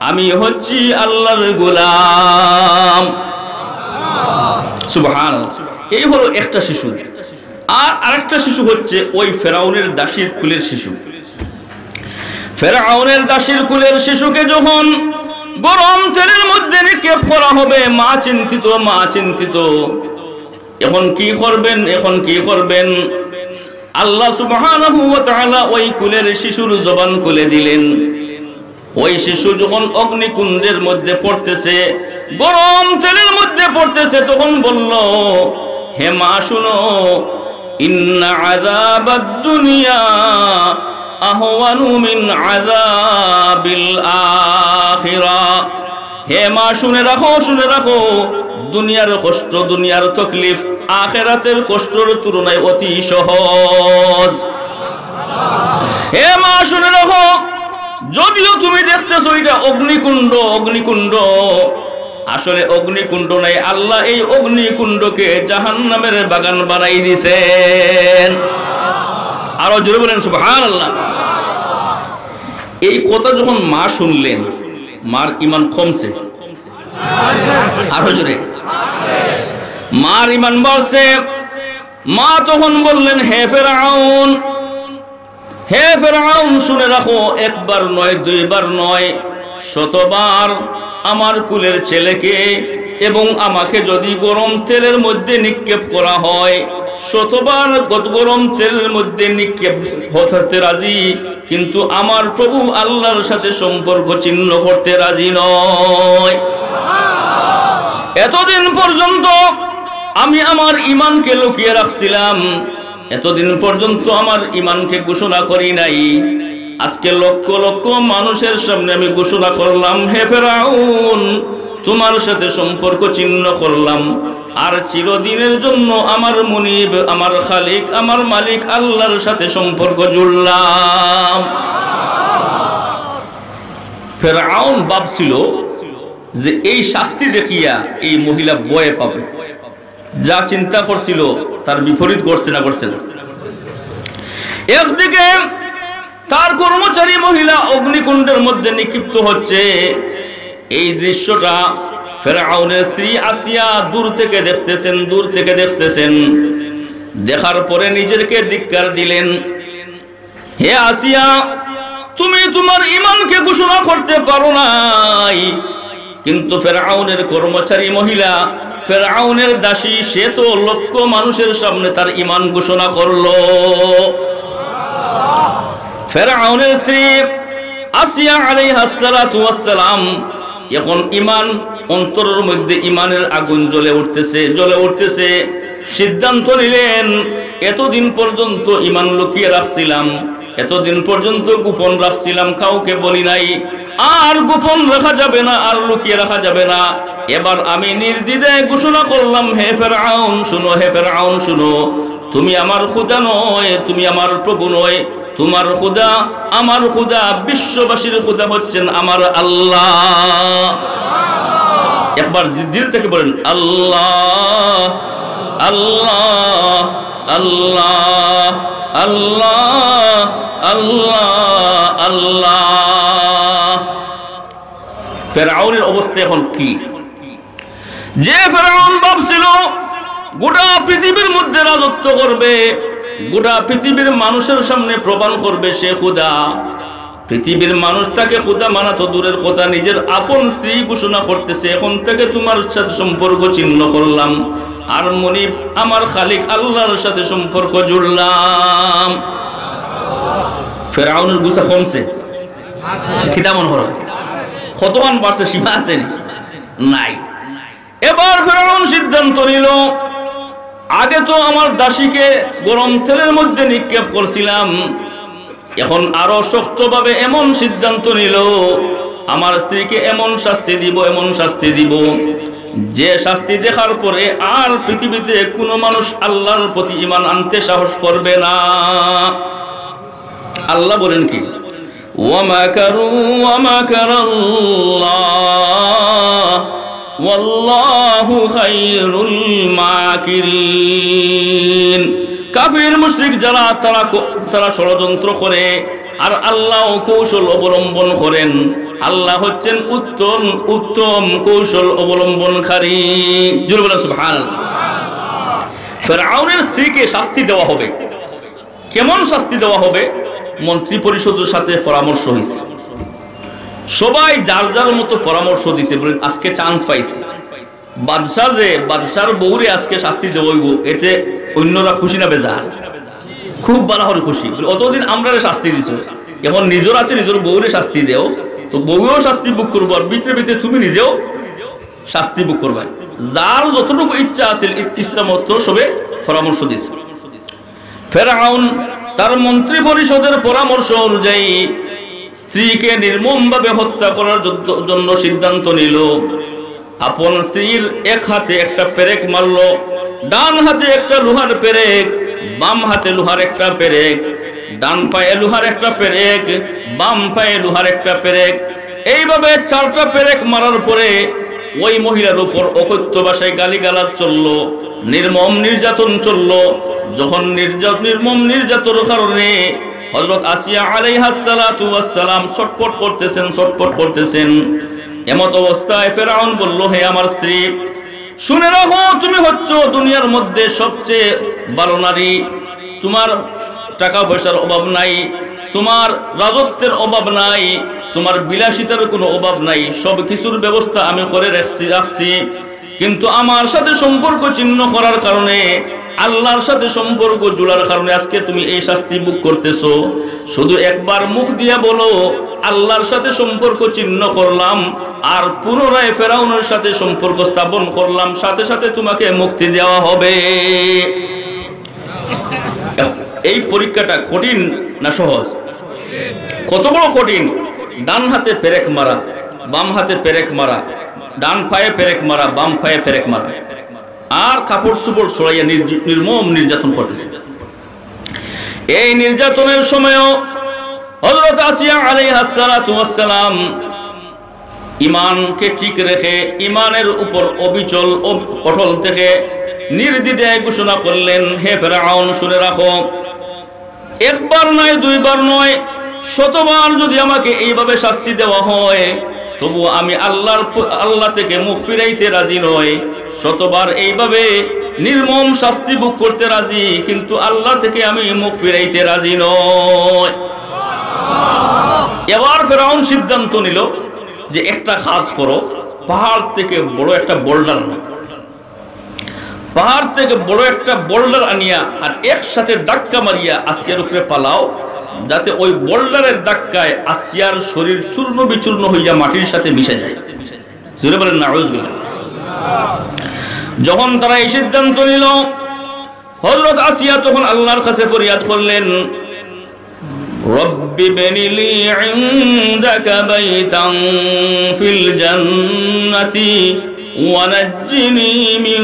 আমি হচ্ছি আল্লাহর গোলাম। সুবহানাল্লাহ। এই হলো একটা শিশু। আর আরেকটা শিশু হচ্ছে ওই ফেরাউনের দাসীর কুলের শিশু। ফেরাউনের দাসীর কুলের শিশুকে যখন গরম তেলের মধ্যে নিক্ষেপ করা হবে, মা চিন্তিত, মা চিন্তিত। এখন কি করবেন, এখন কি করবেন? আল্লাহ সুবহানাহু ওয়া তাআলা ওই কুলের শিশুর জবান খুলে দিলেন। ওই শিশু যখন অগ্নিকুণ্ডের মধ্যে পড়তেছে, গরম তেলের মধ্যে পড়তেছে, তখন বলল, হে মা শুনো, ইন্না আযাবাদ দুনিয়া আহওয়ানু মিন আযাবিল আখিরাহ। হে মা শুনে রাখো, শুনে রাখো, দুনিয়ার কষ্ট, দুনিয়ার তকলিফ আখিরাতের কষ্টের তুলনায় অতি সহজ। হে মা শুনে রাখো, যদিও তুমি দেখতেছো এটা অগ্নিকুণ্ড, অগ্নিকুণ্ড, আসলে অগ্নিকুণ্ড নাই, আল্লাহ এই অগ্নিকুণ্ডকে জাহান্নামের বাগান বানাই দিয়েছেন। আরো জোরে বলেন সুবহানাল্লাহ। এই কথা যখন মা শুনলেন, মার ঈমান কমছে, আরো জোরে, মার ঈমান বাড়ছে। মা তখন বললেন, হে ফেরাউন, হে ফেরাউন, শুনে রাখো, একবার নয়, দুইবার নয়, শতবার আমার কুলের ছেলেকে এবং আমাকে যদি গরম তেলের মধ্যে নিক্ষেপ করা হয়, শতবার গরম তেলের মধ্যে নিক্ষেপ হতে রাজি, কিন্তু আমার প্রভু আল্লাহর সাথে সম্পর্ক ছিন্ন করতে রাজি নয়। এতদিন পর্যন্ত আমি আমার ঈমানকে লুকিয়ে রাখছিলাম, এতদিন পর্যন্ত আমার ঈমানকে ঘোষণা করি নাই, আজকে লক্ষ লক্ষ মানুষের সামনে আমি ঘোষণা করলাম, হে ফেরাউন, তোমার সাথে সম্পর্ক ছিন্ন করলাম, আর চিরদিনের জন্য আমার মুনিব, আমার খালিক, আমার মালিক আল্লাহর সাথে সম্পর্ক জুড়লাম। ফেরাউন ভাবছিল যে এই শাস্তি দেখিয়া এই মহিলা ভয় পাবে, যা চিন্তা করছিল তার বিপরীত করছে না, করছে না। একদিকে তার কর্মচারী মহিলা অগ্নিকুণ্ডের মধ্যে নিক্ষিপ্ত হচ্ছে, এই দৃশ্যটা ফেরাউনের স্ত্রী আসিয়া দূর থেকে দেখতেছেন, দূর থেকে দেখতেছেন। দেখার পরে নিজেকে ধিক্কার দিলেন, হে আসিয়া, তুমি তোমার ঈমানকে ঘোষণা করতে পারো নাই, কিন্তু ফেরাউনের কর্মচারী মহিলা, ফেরাউনের দাসী, সে তো লক্ষ মানুষের সামনে তার ঈমান ঘোষণা করলো। ফেরাউনের স্ত্রী আসিয়া আলাইহিস সালাতু ওয়াস সালাম এখন ঈমান, অন্তরের মধ্যে ঈমানের আগুন জ্বলে উঠতেছে, জ্বলে উঠতেছে। সিদ্ধান্ত নিলেন, এতদিন পর্যন্ত ঈমান লুকিয়ে রাখছিলাম, এতদিন পর্যন্ত গোপন রাখছিলাম, কাউকে বলি নাই, আর গোপন রাখা যাবে না, আর লুকিয়ে রাখা যাবে না। এবার আমি নির্দ্বিধায় ঘোষণা করলাম, হে ফেরাউন শুনো, হে ফেরাউন শুনো, তুমি আমার খোদা নয়, তুমি আমার প্রভু নয়, তোমার খোদা আমার খোদা, বিশ্ববাসীর খোদা হচ্ছেন আমার আল্লাহ। একবার দিল থেকে বলেন, আল্লাহ আল্লাহ আল্লাহ আল্লাহ আল্লাহ আল্লাহ। ফেরাউনের অবস্থা এখন কি? যে ফেরাউন ভাবছিল গোটা পৃথিবীর মধ্যে রাজত্ব করবে, গোটা পৃথিবীর মানুষের সামনে প্রমাণ করবে সে খোদা। পৃথিবীর মানুষ তাকে খোদা মানা তো দূরের কথা, নিজের আপন স্ত্রী ঘোষণা করতেছে এখন থেকে তোমার সাথে সম্পর্ক ছিন্ন করলাম, আর মনিব আমার খালিক আল্লাহর সাথে সম্পর্ক জুড়লাম। ফেরাউনের গুছা কমছে খিতা মন হলো, কতক্ষণ বাড়ছে সীমা আছে নাই। এবার ফেরাউন সিদ্ধান্ত নিল, আগে তো আমার দাসীকে গরম তেলের মধ্যে নিক্ষেপ করছিলাম, এখন আরো শক্তভাবে এমন সিদ্ধান্ত নিল আমার স্ত্রীকে এমন শাস্তি দিব, এমন শাস্তি দিব যে শাস্তি দেখার পরে আর পৃথিবীতে কোনো মানুষ আল্লাহর প্রতি ঈমান আনতে সাহস করবে না। আল্লাহ বলেন কি, ওয়ামাকারু ওয়ামাকারাল্লাহ ওয়াল্লাহু খায়রুল মাকিরিন। কাফির মুশরিক যারা তারা ষড়যন্ত্র করে আর আল্লাহ কৌশল অবলম্বন করেন, আল্লাহ হচ্ছেন উত্তম উত্তম কৌশল অবলম্বনকারী। জোরে বলেন সুবহানাল্লাহ। ফিরআউনের স্ত্রীকে শাস্তি দেওয়া হবে। কেমন শাস্তি দেওয়া হবে? মন্ত্রী পরিষদের সাথে পরামর্শ হয়েছে, সবাই যার যার মতো পরামর্শ দিছে, বলে আজকে চান্স পাইছে বাদশাহ, যে বাদশার বউরে আজকে শাস্তি দেবইব, এতে অন্যরা খুশি না বেজার? খুব ভালো হল খুশি। অতদিন আমরা শাস্তি দিছো, এখন নিজের হাতে নিজের বউরে শাস্তি দেও, তো বউও শাস্তি বুক করবো, আর ভিতরে ভিতরে তুমি নিজেও শাস্তি বুক করবা। যার যতটুকু ইচ্ছা আছে ইচ্ছা মতো সবে পরামর্শ দিছে। ফেরাউন তার মন্ত্রী পরিষদের পরামর্শ অনুযায়ী স্ত্রীকে নির্মমভাবে হত্যা করার জন্য সিদ্ধান্ত নিল। আপন স্ত্রীর এক হাতে একটা পেরেক মারল, ডান হাতে একটা লোহার পেরেক, বাম হাতে লোহার একটা পেরেক, ডান পায়ে লোহার একটা পেরেক, বাম পায়ে লোহার একটা পেরেক। এইভাবে 4টা পেরেক মারার পরে ওই মহিলার উপর অকথ্য ভাষায় গালিগালাজ চললো, নির্মম নির্যাতন চললো। যখন নির্মম নির্যাতনের কারণে হযরত আসিয়া আলাইহাস সালাতু ওয়াস সালাম ছটফট করতেছেন। এমত অবস্থায় ফেরাউন বলল, হে আমার স্ত্রী, শুনে রাখো, তুমি হচ্ছ দুনিয়ার মধ্যে সবচেয়ে ভালো নারী। তোমার টাকা পয়সার অভাব নাই, তোমার রাজত্বের অভাব নাই, তোমার বিলাসিতার কোনো অভাব নাই, সব কিছুর ব্যবস্থা আমি করে রাখছি। কিন্তু আমার সাথে সম্পর্ক ছিন্ন করার কারণে, আল্লাহর সাথে সম্পর্ক জোড়ার কারণে আজকে তুমি এই শাস্তি ভোগ করতেছো। শুধু একবার মুখ দিয়ে বলো আল্লাহর সাথে সম্পর্ক ছিন্ন করলাম, আর পুনরায় ফেরাউনের সাথে সম্পর্ক স্থাপন করলাম, সাথে সাথে তোমাকে মুক্তি দেওয়া হবে। এই পরীক্ষাটা কঠিন না সহজ? কত বড় কঠিন! ডান হাতে পেরেক মারা, বাম হাতে পেরেক মারা, ডান পায়ে পেরেক মারা, বাম পায়ে পেরেক মারা, আর কাপড় চোপড় ছড়াইয়া নির্মম নির্যাতন করতেছে। এই নির্যাতনের সময়ও হযরত আসিয়া আলাইহাস সালাতু ওয়াস সালাম ঈমানকে ঠিক রেখে, ঈমানের উপর অবিচল অটল থেকে নির্দ্বিধায় ঘোষণা করলেন, হে ফেরাউন, শুনে রাখো, একবার নয়, দুইবার নয়, শতবার যদি আমাকে এইভাবে শাস্তি দেওয়া হয়, তবু আমি আল্লাহ থেকে মুখ ফিরাইতে রাজি নই। শতবার এইভাবে নির্মম শাস্তি ভোগ করতে রাজি, কিন্তু আল্লাহ থেকে আমি মুখ ফিরাইতে রাজি নই। এবার ফেরাউন সিদ্ধান্ত নিল যে একটা কাজ করো, পাহাড় থেকে বড় একটা বোল্ডার আনো, পাহাড় থেকে বড় একটা বোল্ডার আনিয়া আর একসাথে ধাক্কা মারিয়া আসিয়ার উপরে পালাও, যাতে ওই বোল্ডারের ধাক্কায় আসিয়ার শরীর চূর্ণ বিচূর্ণ হইয়া মাটির সাথে মিশে যায়। জোরে বলেন নাউযুবিল্লাহ। যখন তারা এই সিদ্ধান্ত নিল, হযরত আসিয়া তখন আল্লাহর কাছে ফরিয়াদ করলেন, রব্বি বনিলি ইনদাকা বাইতান ফিল জান্নাতি ওয়া নাজ্জিনি মিন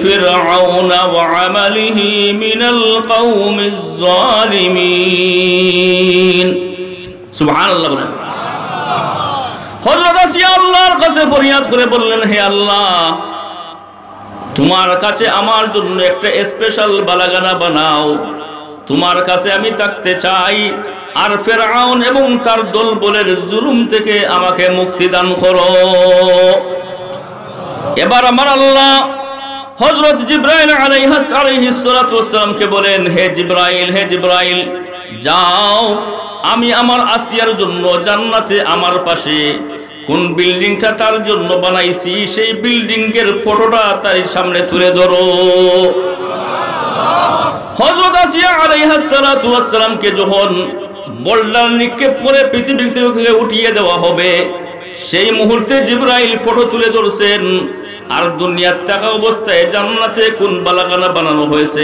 ফিরআউনা ওয়া আমালিহি মিনাল কওমিজ জালিমিন। সুবহানাল্লাহ। হযরত আসিয়া আল্লাহর কাছে ফরিয়াদ করে বললেন, হে আল্লাহ, তোমার কাছে আমার জন্য একটা স্পেশাল বালাগানা বানাও, তোমার কাছে আমি থাকতে চাই, আর ফেরাউন এবং তার দলবলের জুলুম থেকে আমাকে মুক্তি দান করো। এবার আমার আল্লাহ হযরত জিবরাইল আলাইহিস সালাতু ওয়াস সালামকে বলেন, হে জিবরাইল, যাও, আমি আমার আসিয়ার জন্য জান্নাতে আমার পাশে কোন বিল্ডিংটা তার জন্য বানাইছি সেই বিল্ডিং এর ফটোটা তার সামনে তুলে ধরো। হযরত আসিয়া আলাইহিস সালাতু ওয়াস সালামকে যখন বোল্ডার নিক্ষেপ করে পৃথিবী থেকে উঠিয়ে দেওয়া হবে, সেই মুহূর্তে জিবরাইল ফটো তুলে ধরছেন। আর দুনিয়ার থাকা অবস্থায় জান্নাতে কোন বালাখানা বানানো হয়েছে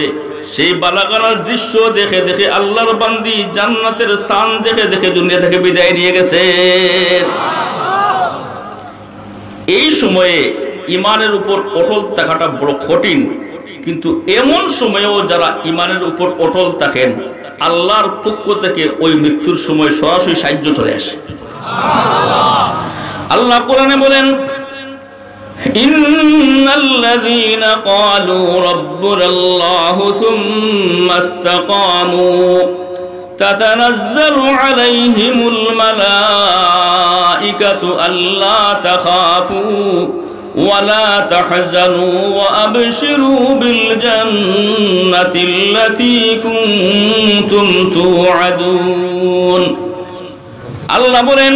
সেই বালাখানার দৃশ্য দেখে দেখে আল্লাহর বান্দি জান্নাতের স্থান দেখে দেখে দুনিয়া থেকে বিদায় নিয়ে গেছে। এই সময়ে ইমানের উপর অটল থাকাটা বড় কঠিন, কিন্তু এমন সময়েও যারা ইমানের উপর অটল থাকেন আল্লাহর পক্ষ থেকে ওই মৃত্যুর সময় সরাসরি সাহায্য চলে আসে। আল্লাহ কোরআনে বলেন, ইন্নাল্লাযীনা ক্বালু রাব্বুনাল্লাহু সুম্মা ইসতাকামু তাতানাজ্জালু আলাইহিমুল মালাঈকাতু আল্লা তাখাফু ওয়া লা তাহজানু ওয়া আবশিরু বিল জান্নাতিল্লাতী কুনতুম তুআদুন। আল্লাহ বলেন,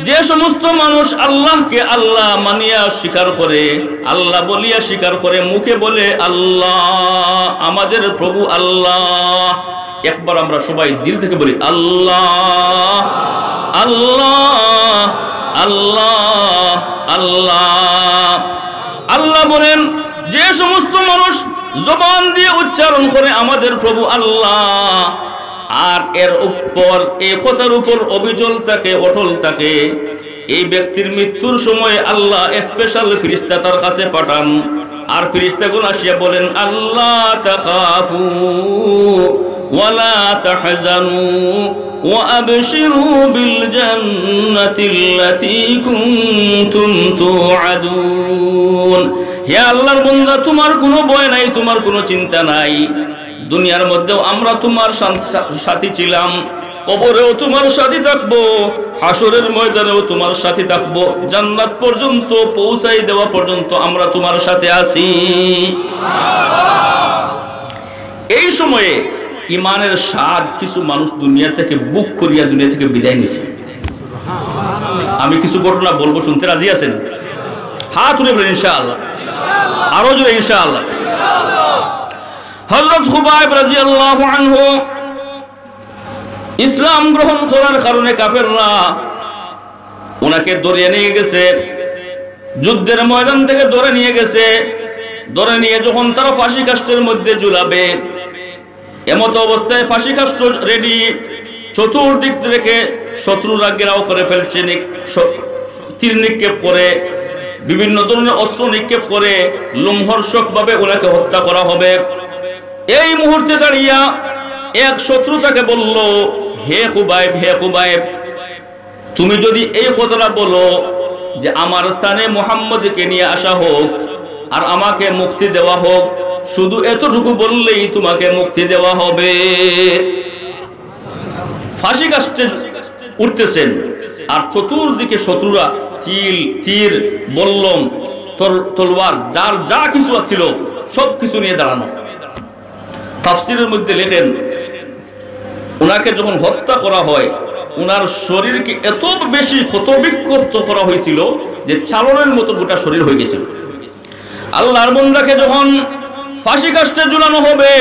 যে সমস্ত মানুষ আল্লাহকে আল্লাহ মানিয়া স্বীকার করে, আল্লাহ বলিয়া স্বীকার করে, মুখে বলে আল্লাহ আমাদের প্রভু আল্লাহ, একবার আমরা সবাই দিল থেকে বলি আল্লাহ আল্লাহ আল্লাহ আল্লাহ। আল্লাহ বলেন, যে সমস্ত মানুষ জবান দিয়ে উচ্চারণ করে আমাদের প্রভু আল্লাহ, আর এর উপর এই কথার উপর অবিচল থাকে, অটল থাকে, এই ব্যক্তির মৃত্যুর সময় আল্লাহ স্পেশাল ফেরেশতা তার কাছে পাঠান। আর ফেরেশতাগণ আসিয়া বলেন, আল্লাহ তাখাফু ওয়া লা তাহজানু ওয়া আবশিরু বিল জান্নাতিল্লাতী কুনতুম তুআদুন। হে আল্লাহর বান্দা, তোমার কোনো ভয় নাই, তোমার কোনো চিন্তা নাই। দুনিয়ার মধ্যেও আমরা তোমার সাথী ছিলাম, কবরেও তোমার সাথী থাকবো, হাসরের ময়দানেও তোমার সাথী থাকবো, জান্নাত পর্যন্ত পৌঁছাই দেওয়া পর্যন্ত আমরা তোমার সাথে আছি। এই সময়ে ইমানের স্বাদ কিছু মানুষ দুনিয়া থেকে বুক করিয়া দুনিয়া থেকে বিদায় নিছে। আমি কিছু ঘটনা বলবো, শুনতে রাজি আছেন? হাত তুলে বলেন ইনশাআল্লাহ, আরো জোরে ইনশাআল্লাহ। হযরত খুবাইব রাদিয়াল্লাহু আনহু ইসলাম গ্রহণ করার কারণে কাফেররা ওনাকে ধরে নিয়ে গেছে, যুদ্ধের ময়দান থেকে ধরে নিয়ে গেছে। ধরে নিয়ে যখন তারা ফাঁসি কাষ্ঠের মধ্যে ঝুলাবে, এমত অবস্থায় ফাঁসি কাষ্ঠ রেডি, চতুর্দিক থেকে শত্রুরা ঘেরাও করে ফেলছে, তীর নিক্ষেপ করে, বিভিন্ন ধরনের অস্ত্র নিক্ষেপ করে লোমহর্ষক ভাবে ওনাকে হত্যা করা হবে। এই মুহূর্তে দাঁড়িয়া এক শত্রু তাকে বলল, হে খুবাইব, তুমি যদি এই কথাটা বলো যে আমার স্থানে মুহাম্মদকে নিয়ে আসা হোক আর আমাকে মুক্তি দেওয়া হোক, শুধু এতটুকু বললেই তোমাকে মুক্তি দেওয়া হবে। ফাঁসি কাষ্ঠে উঠতেছেন আর চতুর্দিকে শত্রুরা তীর, বল্লম, তলোয়ার, যার যা কিছু ছিল সব কিছু নিয়ে দাঁড়ানো। তাফসীরের মধ্যে লেখেন, ওনাকে যখন হত্যা করা হয় ওনার শরীরকে এত বেশি ক্ষতবিক্ষত করা হয়েছিল যে চালনের মতো গোটা শরীর হয়ে গেছিল। আল্লাহর বান্দাকে যখন ফাঁসি কাষ্ঠে ঝুলানো হবে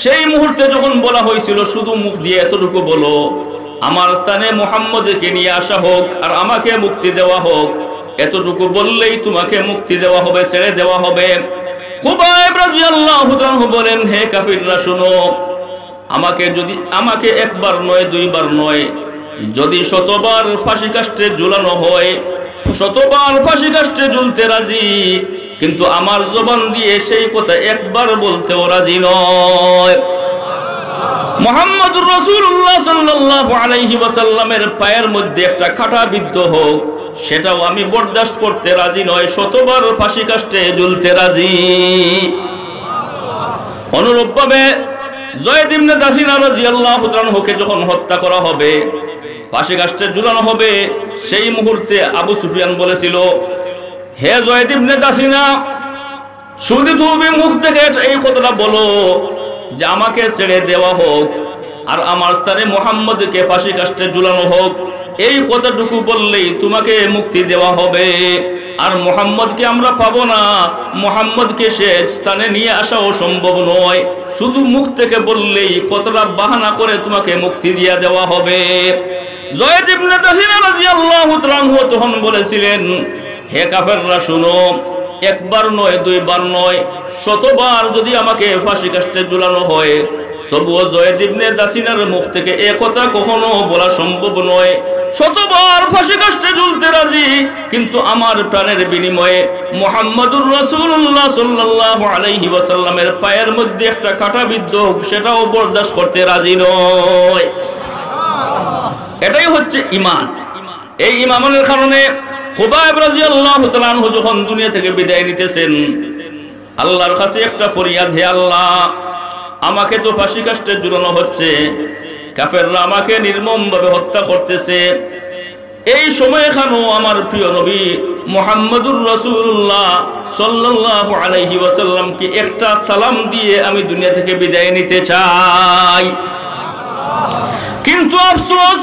সেই মুহূর্তে যখন বলা হয়েছিল শুধু মুখ দিয়ে এতটুকু বলো, আমার স্থানে মুহাম্মদকে নিয়ে আসা হোক আর আমাকে মুক্তি দেওয়া হোক, এতটুকু বললেই তোমাকে মুক্তি দেওয়া হবে, ছেড়ে দেওয়া হবে। খুবাইব রাদিয়াল্লাহু তাআলা বলেন, হে কাফিররা শোনো, আমাকে একবার নয়, দুইবার নয়, যদি শতবার ফাঁসি কাষ্ঠে ঝুলানো হয়, শতবার ফাঁসি কাষ্ঠে ঝুলতে রাজি, কিন্তু আমার জবান দিয়ে সেই কথা একবার বলতেও রাজি নয়। মুহাম্মদুর রাসূলুল্লাহ সাল্লাল্লাহু আলাইহি ওয়াসাল্লামের পায়ের মধ্যে একটা কাঁটা বিদ্ধ হোক, সেটাও আমি বরদাস্ত করতে রাজি নয়, শতবার ফাঁসি কাষ্ঠে ঝুলতে রাজি। অনুরূপভাবে যায়েদ ইবনে দাসিনা রাদিয়াল্লাহু তাআলা কে যখন হত্যা করা হবে, ফাঁসি কাষ্ঠে ঝুলানো হবে, সেই মুহূর্তে আবু সুফিয়ান বলেছিল, হে যায়েদ ইবনে দাসিনা, শুধু তুমি মুখ থেকে এই কথাটা বলো যে আমাকে ছেড়ে দেওয়া হোক আর আমার স্থানে মুহাম্মদকে ফাঁসি কাস্টে ঝুলানো হোক, এই কথাটুকু বললেই তোমাকে মুক্তি দেওয়া হবে। আর মুহাম্মদকে আমরা পাবো না, মুহাম্মদকে সে স্থানে নিয়ে আসাও সম্ভব নয়, শুধু মুখ থেকে বললেই কথাটা বাহানা করে তোমাকে মুক্তি দিয়ে দেওয়া হবে। যায়েদ ইবনে দাহিনা রাদিয়াল্লাহু তাআলা আনহু তখন বলেছিলেন, হে কাফেররা শুনো, একবার নয় দুইবার নয়, শতবার যদি আমাকে ফাঁসি কাস্টে ঝুলানো হয়, তবুও যায়েদ ইবনে দাসিনার মুখ থেকে এ কথা কখনো বলা সম্ভব নয়। শতবার ফাঁসি কাস্টে ঝুলতে রাজি, কিন্তু আমার প্রাণের বিনিময়ে মুহাম্মদুর রাসূলুল্লাহ সাল্লাল্লাহু আলাইহি ওয়াসাল্লামের পায়ের মধ্যে একটা কাঁটা বিদ্ধ হোক, সেটাও বরদাস্ত করতে রাজি নয়। এটাই হচ্ছে ঈমান। এই ঈমানের কারণে খুবাইব রাদিয়াল্লাহু তাআলা আনহু যখন দুনিয়া থেকে বিদায় নিতেছেন, আল্লাহর কাছে একটা ফরিয়াদ, হে আল্লাহ, আমাকে তো ফাঁসি কাস্টে ঝুলানো হচ্ছে, কাফেররা আমাকে নির্মমভাবে হত্যা করতেছে, এই সময় খানো আমার প্রিয় নবী মুহাম্মদুর রাসূলুল্লাহ সাল্লাল্লাহু আলাইহি ওয়াসাল্লামকে একটা সালাম দিয়ে আমি দুনিয়া থেকে বিদায় নিতে চাই। কিন্তু আফসোস,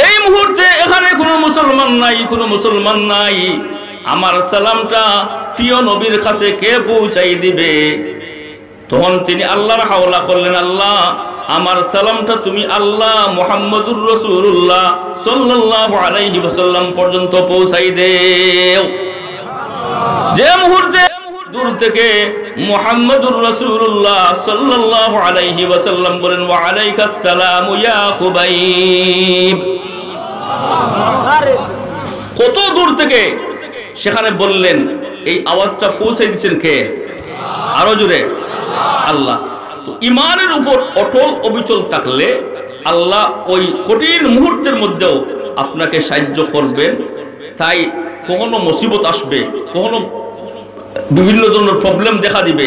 এই মুহূর্তে এখানে কোনো মুসলমান নাই, কোনো মুসলমান নাই। আমার সালামটা প্রিয় নবীর কাছে কে পৌঁছাই দিবে? তখন তিনি আল্লাহর হাওলা করলেন, আল্লাহ, আমার সালামটা তুমি আল্লাহ মুহাম্মদুর রাসূলুল্লাহ সাল্লাল্লাহু আলাইহি ওয়াসাল্লাম পর্যন্ত পৌঁছাই দেও। যে মুহূর্তে দূর থেকে মুহাম্মদুর রাসূলুল্লাহ সাল্লাল্লাহু আলাইহি ওয়াসাল্লাম বলেন, ওয়া আলাইকাস সালাম ইয়া খুবাইব, কত দূর থেকে সেখানে বললেন, এই আওয়াজটা পৌঁছে দিয়েছেন কে? আরো জোরে, আল্লাহ। তো ঈমানের উপর অটল অবিচল থাকলে আল্লাহ ওই কঠিন মুহূর্তের মধ্যেও আপনাকে সাহায্য করবেন। তাই কখনো মুসিবত আসবে, কখনো বিভিন্ন ধরনের প্রবলেম দেখা দিবে,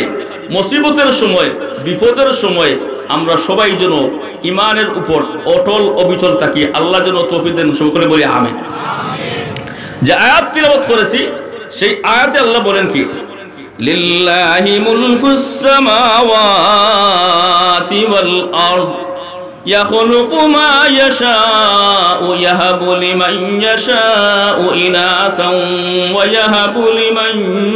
মুসিবতের সময়, বিপদের সময় আমরা সবাই যেন ঈমানের উপর অটল অবিচল থাকি। আল্লাহ যেন তৌফিক দেন, সকলে বলি আমিন। যে আয়াত তিলাওয়াত করেছি সেই আয়াতে আল্লাহ বলেন কি, লিল্লাহি মুলকুস সামাওয়াতি ওয়াল আরদ ইয়াখলুকু মা ইয়াশাউ ইয়াহাবু লিমান ইয়াশাউ ইনাসান ওয়া ইয়াহাবু লিমান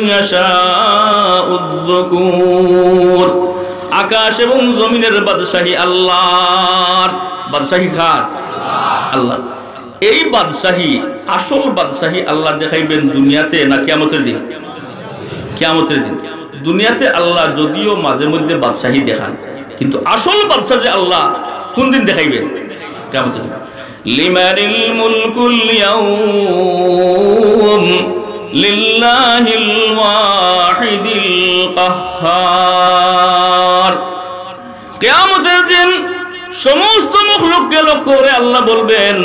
ইয়াশাউ যুকুর। আকাশ এবং জমিনের বাদশাহী আল্লাহর। বাদশাহী কার? আল্লাহ। এই বাদশাহী, আসল বাদশাহী আল্লাহ দেখাইবেন দুনিয়াতে না কিয়ামতের দিন? কিয়ামতের দিন। দুনিয়াতে আল্লাহ যদিও মাঝে মধ্যে বাদশাহী দেখান, কিন্তু আসল বাদশাহ যে আল্লাহ কোন দিন দেখাইবেন? কিয়ামতের দিন। লিমানিল মুলকুল ইয়াউম লিল্লাহিল ওয়াহিদিল কাহ্হার। কিয়ামতের দিন সমস্ত মখলুককে লক্ষ্য করে আল্লাহ বলবেন,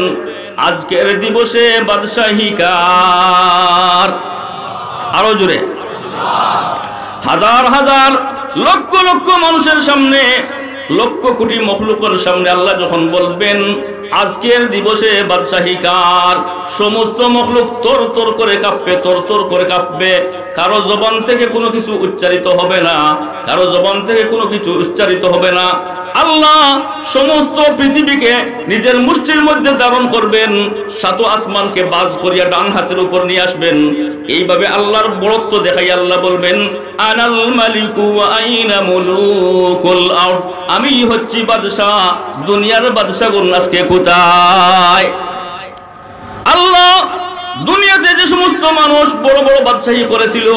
আজকের দিবসে বাদশাহী কার? আরো জোরে, হাজার হাজার লক্ষ লক্ষ মানুষের সামনে, লক্ষ কোটি মখলুকের সামনে আল্লাহ যখন বলবেন আজকের দিবসে বাদশাহী কার, সমস্ত মখলুক তর তর করে কাঁপবে, তর তর করে কাঁপবে। কারো জবান থেকে কোনো কিছু উচ্চারিত হবে না, কারো জবান থেকে কোনো কিছু উচ্চারিত হবে না। আল্লাহ সমস্ত পৃথিবীকে নিজের মুষ্টির মধ্যে ধারণ করবেন, সাত আসমানকে বাজ করিয়া ডান হাতের উপর নিয়ে আসবেন। এইভাবে আল্লাহর বড়ত্ব দেখাই আল্লাহ বলবেন, আনাল মালিকু ওয়া আইনা মুলুকুল আরদ, আমি হচ্ছি বাদশাহ, দুনিয়ার বাদশাহগণ আজকে কোথায়? আল্লাহ দুনিয়াতে যে সমস্ত মানুষ বড় বড় বাদশাহী করেছিল,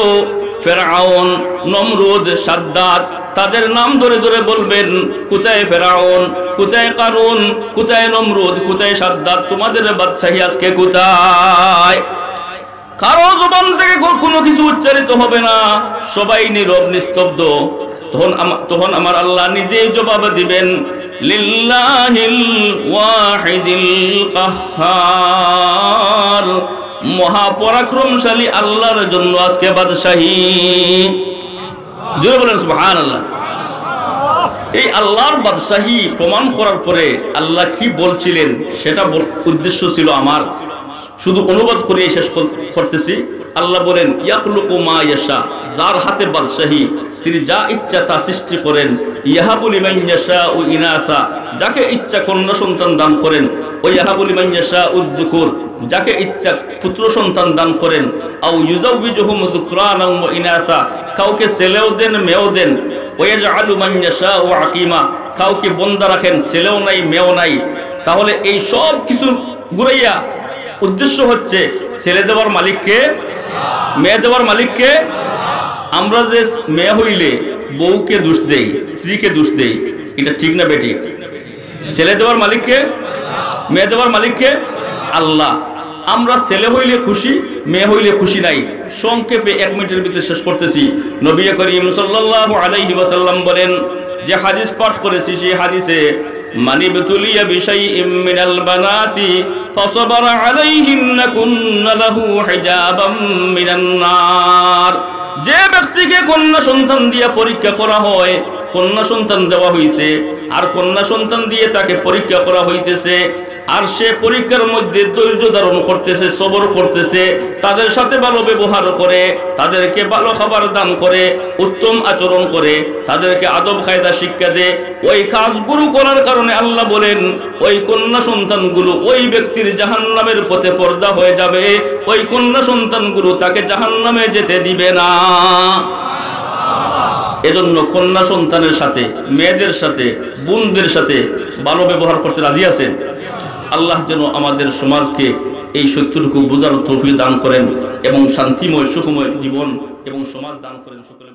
ফেরাউন, নমরুদ, সাদ্দাত, তাদের নাম ধরে ধরে বলবেন, কোথায় ফেরাউন, কোথায় কারুন, কোথায় নমরুদ, কোথায় সাদ্দাত, তোমাদের বাদশাহী আজকে কোথায়? কারো জবান থেকে কোনো কিছু উচ্চারিত হবে না, সবাই নীরব নিস্তব্ধ। তখন আমার আল্লাহ নিজেই জবাব দিবেন, লিল্লাহিল ওয়াহিদিল কাহ্হার, মহাপরাক্রমশালী আল্লাহর জন্য আজকে বাদশাহী। জোরে বলেন সুবহানাল্লাহ। এই আল্লাহর বাদশাহী প্রমাণ করার পরে আল্লাহ কি বলছিলেন সেটা উদ্দেশ্য ছিল আমার, শুধু অনুবাদ করে শেষ করতেছি। আল্লাহ বলেন, ইয়াখলুকু মা ইয়াশা, যার হাতে বাদশাহী, তিনি যা ইচ্ছা তা সৃষ্টি করেন। ইয়াহাবু লিমান ইয়াশাউ ইনাসা, যাকে ইচ্ছা কন্যা সন্তান দান করেন। ওয়া ইয়াহাবু লিমান ইয়াশাউ যুকুর, যাকে ইচ্ছা পুত্র সন্তান দান করেন। আও ইউযাউযুহুম যুকরানা ওয়া ইনাসা, কাউকে ছেলেও দেন মেয়েও দেন। ওয়া ইয়াজআলু মান ইয়াশাউ আকিমা, কাউকে বন্দা রাখেন, ছেলেও নাই মেয়েও নাই। তাহলে এই সব কিছু ঘুরাইয়া উদ্দেশ্য হচ্ছে ছেলে দেওয়ার মালিককে, মেয়ে দেওয়ার মালিককে। আমরা যে মেয়ে হইলে বউকে দোষ দেই, স্ত্রীকে দোষ দেই, এটা ঠিক না বেঠিক? ছেলে দেওয়ার মালিককে, মেয়ে দেওয়ার মালিককে আল্লাহ। আমরা ছেলে হইলে খুশি, মেয়ে হইলে খুশি নাই। সংক্ষেপে 1 মিনিটের ভিতরে শেষ করতেছি। নবী করিম সাল্লাল্লাহু আলাইহি ওয়াসাল্লাম বলেন, যে হাদিস পাঠ করেছি সেই হাদিসে, মানি বিতুলিয়া বিশাইইম মিনাল বানাতি ফাসাবারা আলাইহিন্না কুন্না লাহু হিজাবাম মিনান নার। যে ব্যক্তিকে কন্যা সন্তান দিয়ে পরীক্ষা করা হয়, কন্যা সন্তান দেওয়া হয়েছে আর কন্যা সন্তান দিয়ে তাকে পরীক্ষা করা হইতেছে, আর সে পরীক্ষার মধ্যে ধৈর্য ধারণ করতেছে, সবর করতেছে, তাদের সাথে ভালো ব্যবহার করে, তাদেরকে ভালো খাবার দান করে, উত্তম আচরণ করে, তাদেরকে আদব কায়দা শিক্ষা দেয়, ওই কাজগুলো করার কারণে আল্লাহ বলেন ওই কন্যা সন্তানগুলো ওই ব্যক্তির জাহান্নামের পথে পর্দা হয়ে যাবে। ওই কন্যা সন্তানগুলো তাকে জাহান্নামে যেতে দিবে না। এজন্য কন্যা সন্তানের সাথে, মেয়েদের সাথে, বোনদের সাথে ভালো ব্যবহার করতে রাজি আছেন? আল্লাহ যেন আমাদের সমাজকে এই সত্যটুকু বোঝার তৌফিক দান করেন এবং শান্তিময় সুখময় জীবন এবং সমাজ দান করেন। সকলে